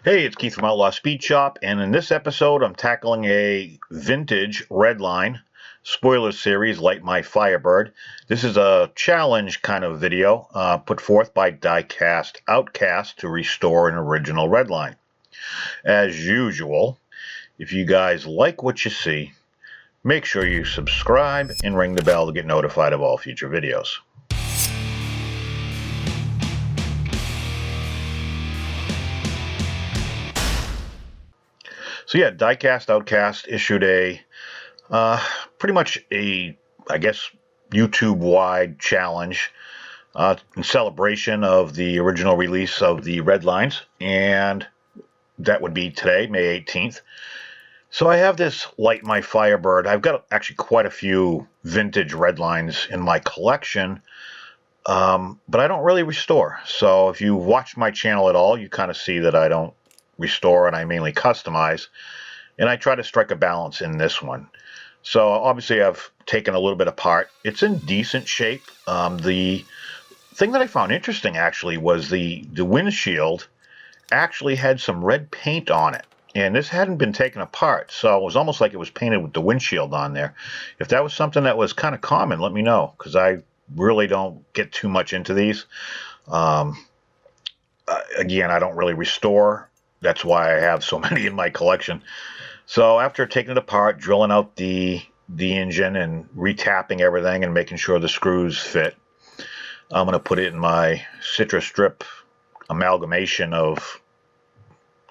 Hey, it's Keith from Outlaw Speed Shop, and in this episode I'm tackling a vintage Redline spoiler series, Light My Firebird. This is a challenge kind of video put forth by Diecast Outcast to restore an original Redline. As usual, if you guys like what you see, make sure you subscribe and ring the bell to get notified of all future videos. So yeah, Diecast Outcast issued a pretty much a, I guess, YouTube-wide challenge in celebration of the original release of the Redlines, and that would be today, May 18th. So I have this Light My Firebird. I've got actually quite a few vintage Redlines in my collection, but I don't really restore. So if you watch my channel at all, you kind of see that I don't restore and I mainly customize, and I try to strike a balance in this one. So obviously I've taken a little bit apart. It's in decent shape. The thing that I found interesting actually was the windshield actually had some red paint on it, and this hadn't been taken apart, so it was almost like it was painted with the windshield on there. If that was something that was kind of common, let me know, because I really don't get too much into these. Again, I don't really restore. That's why I have so many in my collection. So after taking it apart, drilling out the engine and retapping everything and making sure the screws fit, I'm going to put it in my citrus strip amalgamation of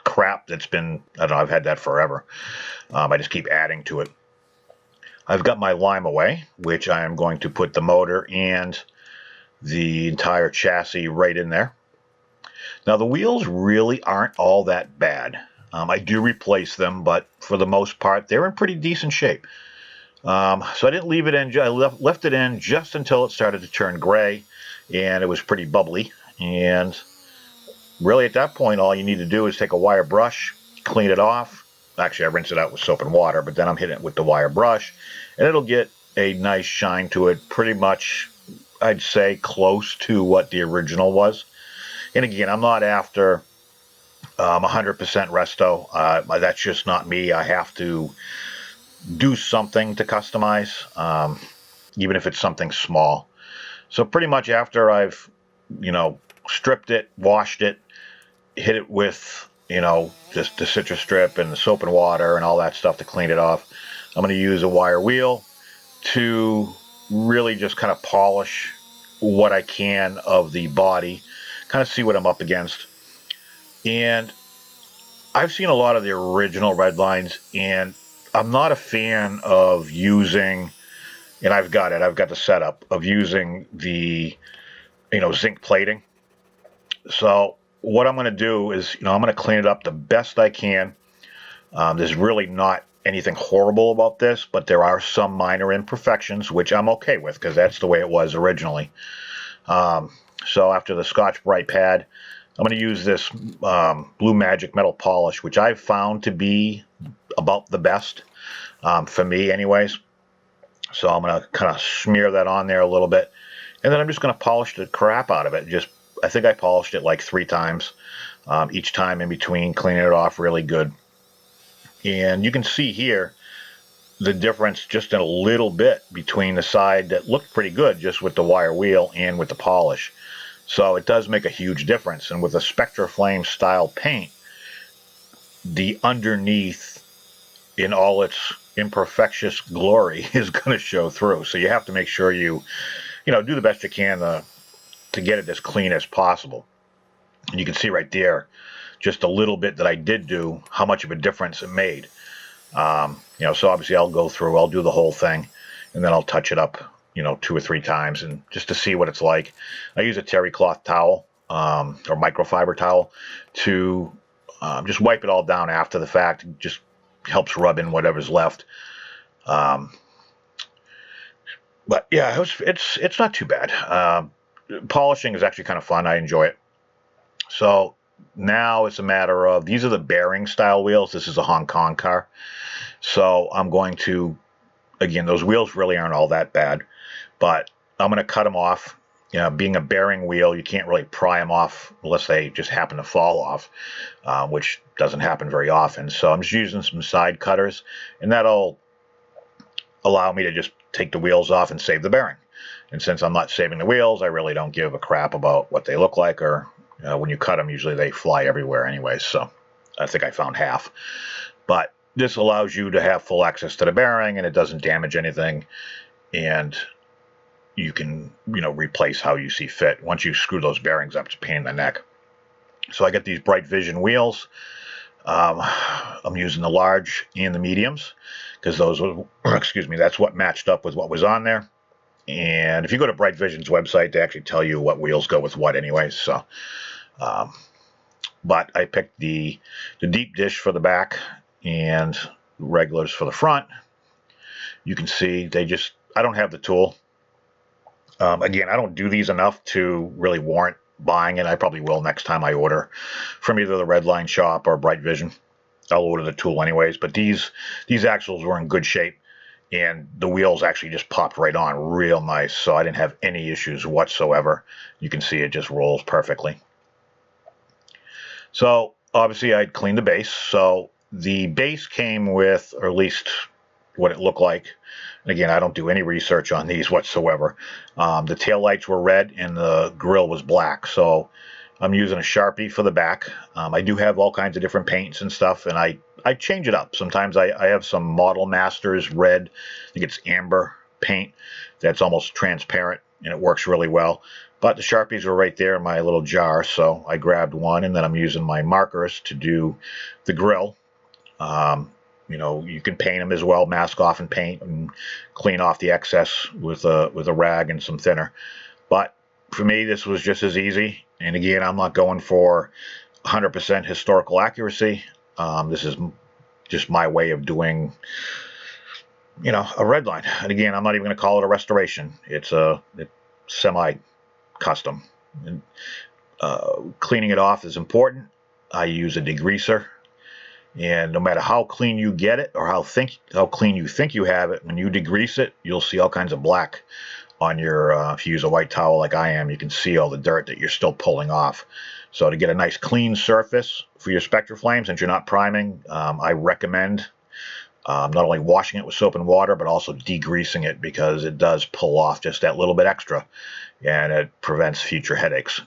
crap that's been, I don't know, I've had that forever. I just keep adding to it. I've got my lime away, which I am going to put the motor and the entire chassis right in there. Now the wheels really aren't all that bad. I do replace them, but for the most part they're in pretty decent shape. So I didn't leave it in. I left it in just until it started to turn gray, and it was pretty bubbly. And really at that point all you need to do is take a wire brush, clean it off. Actually I rinse it out with soap and water, but then I'm hitting it with the wire brush, and it'll get a nice shine to it, pretty much I'd say close to what the original was. And again, I'm not after 100% resto. That's just not me. I have to do something to customize, even if it's something small. So pretty much after I've, stripped it, washed it, hit it with, just the citrus strip and the soap and water and all that stuff to clean it off, I'm going to use a wire wheel to really just kind of polish what I can of the body, kind of see what I'm up against. And I've seen a lot of the original Redlines, and I'm not a fan of using, and I've got the setup of using the, zinc plating. So what I'm going to do is, I'm going to clean it up the best I can. There's really not anything horrible about this, but there are some minor imperfections, which I'm okay with because that's the way it was originally. So after the Scotch-Brite pad, I'm going to use this Blue Magic metal polish, which I've found to be about the best for me anyways. So I'm going to kind of smear that on there a little bit, and then I'm just going to polish the crap out of it. I think I polished it like 3 times, each time in between, cleaning it off really good. And you can see here the difference just in a little bit between the side that looked pretty good just with the wire wheel and with the polish. So it does make a huge difference. And with a Spectra Flame style paint, the underneath in all its imperfectious glory is going to show through. So you have to make sure you do the best you can to get it as clean as possible. And you can see right there just a little bit that I did do, how much of a difference it made. So obviously I'll do the whole thing, and then I'll touch it up 2 or 3 times, and just to see what it's like. I use a terry cloth towel or microfiber towel to just wipe it all down after the fact. It just helps rub in whatever's left. But yeah, it's not too bad. Polishing is actually kind of fun. I enjoy it. So now it's a matter of, these are the bearing style wheels. This is a Hong Kong car. So I'm going to, again, those wheels really aren't all that bad, but I'm going to cut them off being a bearing wheel, you can't really pry them off unless they just happen to fall off, which doesn't happen very often. So I'm just using some side cutters, and that'll allow me to just take the wheels off and save the bearing. And since I'm not saving the wheels, I really don't give a crap about what they look like, or when you cut them, usually they fly everywhere anyway. So I think I found half. But this allows you to have full access to the bearing, and it doesn't damage anything. And you can, replace how you see fit. Once you screw those bearings up, it's a pain in the neck. So I get these Bright Vision wheels. I'm using the large and the mediums because those were, that's what matched up with what was on there. And if you go to Bright Vision's website, they actually tell you what wheels go with what anyway. So, but I picked the deep dish for the back and regulars for the front. You can see I don't have the tool. Again, I don't do these enough to really warrant buying it. I probably will next time I order from either the Redline shop or Bright Vision. I'll order the tool anyways, but these axles were in good shape, and the wheels actually just popped right on real nice, so I didn't have any issues whatsoever. You can see it just rolls perfectly. So obviously I'd cleaned the base. So the base came with, or at least what it looked like. And again, I don't do any research on these whatsoever. The taillights were red and the grill was black. So I'm using a Sharpie for the back. I do have all kinds of different paints and stuff, and I change it up. Sometimes I have some Model Masters red. I think it's amber paint that's almost transparent, and it works really well. But the Sharpies were right there in my little jar, so I grabbed one, and then I'm using my markers to do the grill. You can paint them as well, mask off and paint, and clean off the excess with a rag and some thinner. But for me, this was just as easy. And again, I'm not going for 100% historical accuracy. This is just my way of doing, a red line. And again, I'm not even going to call it a restoration. It's semi-custom. And, cleaning it off is important. I use a degreaser. And no matter how clean you get it or how clean you think you have it, when you degrease it, you'll see all kinds of black on your, if you use a white towel like I am, you can see all the dirt that you're still pulling off. So to get a nice clean surface for your Spectra flame, since you're not priming, I recommend not only washing it with soap and water, but also degreasing it, because it does pull off just that little bit extra, and it prevents future headaches.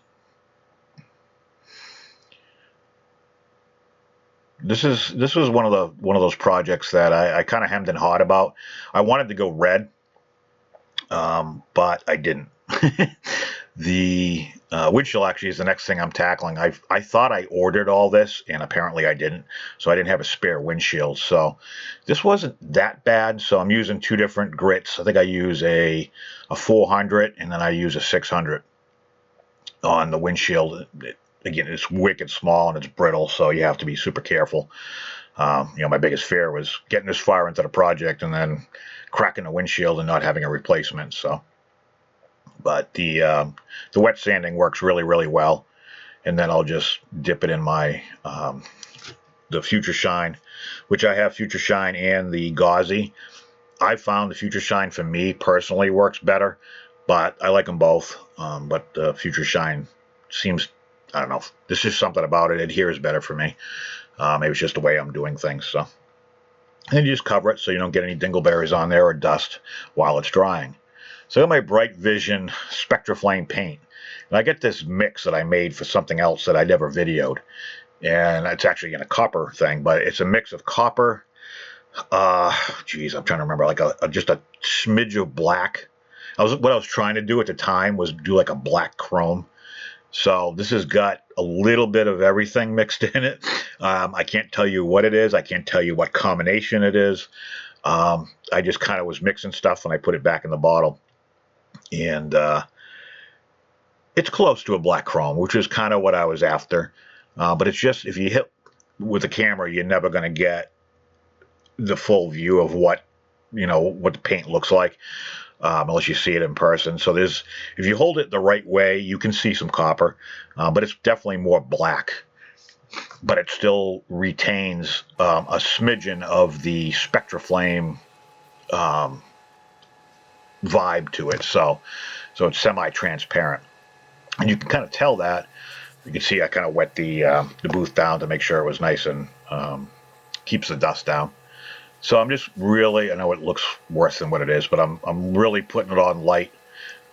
This was one of those projects that I kind of hemmed and hawed about. I wanted to go red, but I didn't. The windshield actually is the next thing I'm tackling. I thought I ordered all this, and apparently I didn't. So I didn't have a spare windshield. So this wasn't that bad. So I'm using two different grits. I think I use a 400, and then I use a 600 on the windshield. Again, it's wicked small and it's brittle, so you have to be super careful. My biggest fear was getting this far into the project and then cracking the windshield and not having a replacement. So, but the wet sanding works really, really well. And then I'll just dip it in my the Future Shine, which I have Future Shine and the Gauzy. I found the Future Shine for me personally works better, but I like them both. But the Future Shine seems, I don't know, there's just something about it. It adheres better for me. Maybe it's just the way I'm doing things. So, and you just cover it so you don't get any dingleberries on there or dust while it's drying. So I got my Bright Vision Spectra Flame paint. And I get this mix that I made for something else that I never videoed. And it's actually in a copper thing, but it's a mix of copper. I'm trying to remember, like just a smidge of black. What I was trying to do at the time was do like a black chrome. So this has got a little bit of everything mixed in it. I can't tell you what it is. I can't tell you what combination it is. I just kind of was mixing stuff when I put it back in the bottle. And it's close to a black chrome, which is kind of what I was after. But it's just, if you hit with a camera, you're never going to get the full view of what the paint looks like. Unless you see it in person. So if you hold it the right way, you can see some copper, but it's definitely more black. But it still retains a smidgen of the Spectra Flame vibe to it. So so it's semi-transparent. And you can kind of tell that. You can see I kind of wet the booth down to make sure it was nice and keeps the dust down. So I'm just really, I know it looks worse than what it is, but I'm really putting it on light.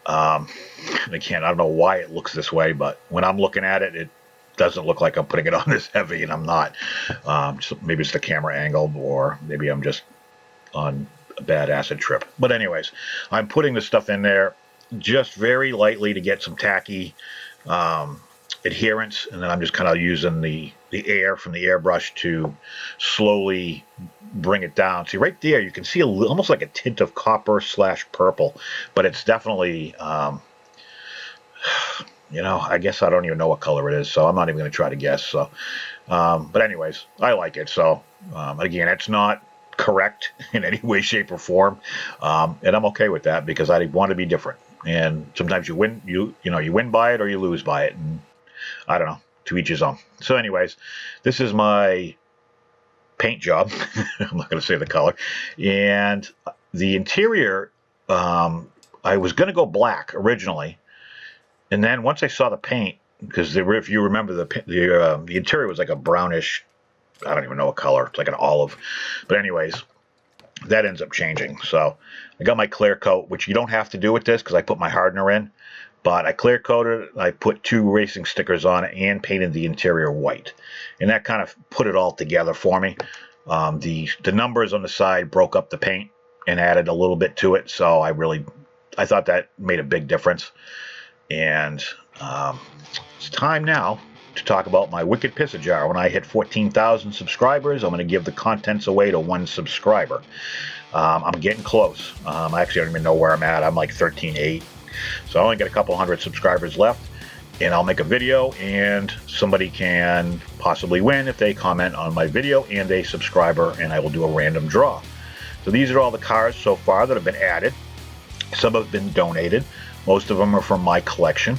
Again, I don't know why it looks this way, but when I'm looking at it, it doesn't look like I'm putting it on this heavy, and I'm not. So maybe it's the camera angle, or maybe I'm just on a bad acid trip. But anyways, I'm putting this stuff in there just very lightly to get some tacky adherence, and then I'm just kind of using the air from the airbrush to slowly bring it down. See right there, you can see almost like a tint of copper / purple, but it's definitely, you know, I guess I don't even know what color it is, so I'm not even going to try to guess. So, but anyways, I like it. So again, it's not correct in any way, shape, or form, and I'm okay with that because I want to be different. And sometimes you win, you win by it or you lose by it, and I don't know, to each his own. So anyways, this is my paint job. I'm not going to say the color. And the interior, I was going to go black originally, and then once I saw the paint, because if you remember, the interior was like a brownish, I don't even know what color, it's like an olive. But anyways, that ends up changing. So I got my clear coat, which you don't have to do with this because I put my hardener in, but I clear coated it. I put 2 racing stickers on it and painted the interior white, and that kind of put it all together for me. The numbers on the side broke up the paint and added a little bit to it, so I thought that made a big difference. And it's time now to talk about my Wicked Pisser Jar. When I hit 14,000 subscribers, I'm going to give the contents away to 1 subscriber. I'm getting close. I actually don't even know where I'm at. I'm like 13.8. So I only got a couple hundred subscribers left, and I'll make a video, and somebody can possibly win if they comment on my video and a subscriber, and I will do a random draw. So these are all the cars so far that have been added. Some have been donated. Most of them are from my collection.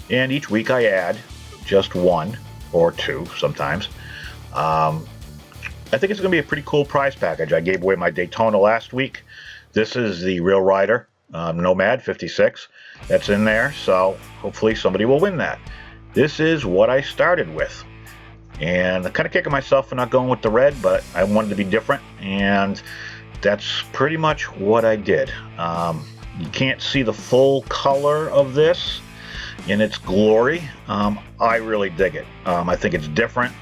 And each week I add just 1 or 2 sometimes. I think it's going to be a pretty cool prize package. I gave away my Daytona last week. This is the Real Rider Nomad 56 that's in there, so hopefully somebody will win that. This is what I started with, and I'm kind of kicking myself for not going with the red, but I wanted to be different, and that's pretty much what I did. You can't see the full color of this in its glory. I really dig it. I think it's different.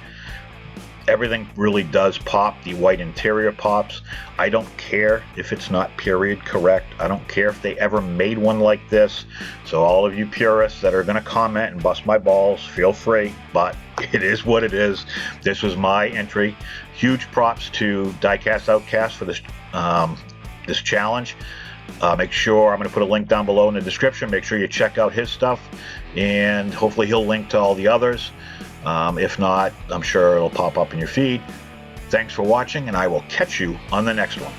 Everything really does pop. The white interior pops. I don't care if it's not period correct. I don't care if they ever made one like this. So all of you purists that are going to comment and bust my balls, feel free, but it is what it is. This was my entry. Huge props to Diecast Outcast for this this challenge. Make sure, I'm going to put a link down below in the description. Make sure you check out his stuff, and hopefully he'll link to all the others. If not, I'm sure it'll pop up in your feed. Thanks for watching, and I will catch you on the next one.